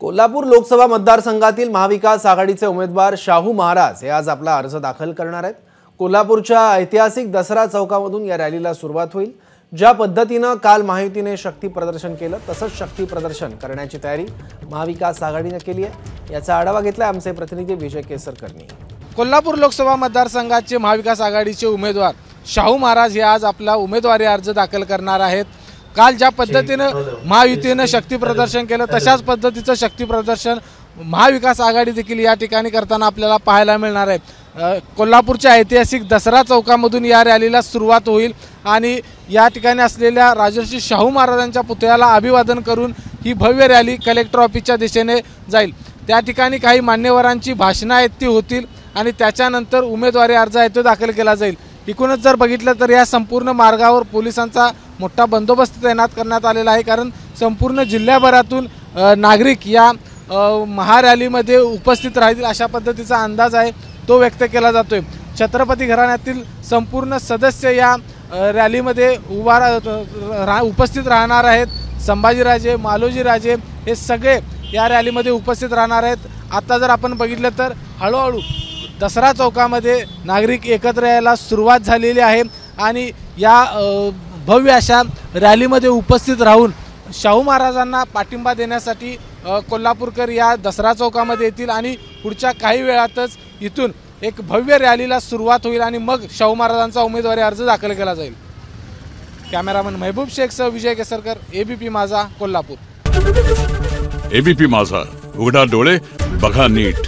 कोल्हापूर लोकसभा मतदारसंघातील महाविकास आघाडीचे उमेदवार शाहू महाराज हे आज आपला अर्ज दाखल करणार आहेत। कोल्हापूरच्या ऐतिहासिक दसरा चौकामधून या रॅलीला सुरुवात होईल। ज्या पद्धतीने काल महायुतीने शक्ती प्रदर्शन केलं तसंच शक्ती प्रदर्शन करण्याची तयारी महाविकास आघाडीने केली आहे। याचा आढावा घेतलाय आमचे प्रतिनिधी विजय केसरकरनी। कोल्हापूर लोकसभा मतदारसंघाचे महाविकास आघाडीचे उमेदवार शाहू महाराज हे आज आपला उमेदवारी अर्ज दाखल करणार आहेत। काल ज्या पद्धतीने महायुतीने शक्ती प्रदर्शन केलं तशाच पद्धतीचं शक्ती प्रदर्शन महाविकास आघाडी देखील या ठिकाणी करताना आपल्याला पाहायला मिळणार आहे। कोल्हापूरच्या ऐतिहासिक दसरा चौकामधून या रॅलीला सुरुवात होईल आणि या ठिकाणी असलेल्या राजर्षी शाहू महाराजांच्या पुतळ्याला अभिवादन करून ही भव्य रॅली कलेक्टर ऑफिसच्या दिशेने जाईल। त्या ठिकाणी काही मान्यवरांची भाषणं आहेत ती होतील आणि त्याच्यानंतर उमेदवारी अर्ज आहे तो दाखल केला जाईल। एकूणच जर बघितलं तर या संपूर्ण मार्गावर पोलिसांचा मोठा बंदोबस्त तैनात करण्यात आलेला आहे, कारण संपूर्ण जिल्ह्याभरातून नागरिक या महारॅलीमध्ये उपस्थित राहतील अशा पद्धतीचा अंदाज आहे तो व्यक्त केला जातोय। छत्रपती घराण्यातील संपूर्ण सदस्य या रॅलीमध्ये उपस्थित राहणार आहेत। संभाजीराजे, मालोजीराजे हे सगळे या रॅलीमध्ये उपस्थित राहणार आहेत। आता जर आपण बघितलं तर हळूहळू दसरा चौकामध्ये नागरिक एकत्र यायला सुरुवात झालेली आहे आणि या भव्य अशा रॅलीमध्ये उपस्थित राहून शाहू महाराजांना पाठिंबा देण्यासाठी कोल्हापूरकर या दसरा चौकामध्ये येतील आणि पुढच्या काही वेळातच इथून एक भव्य रॅलीला सुरुवात होईल आणि मग शाहू महाराजांचा उमेदवारी अर्ज दाखल केला जाईल। कॅमेरामन महबूब शेखसह विजय केसरकर, एबीपी माझा, कोल्हापूर। एबीपी माझा, उघडा डोळे बघा नीट।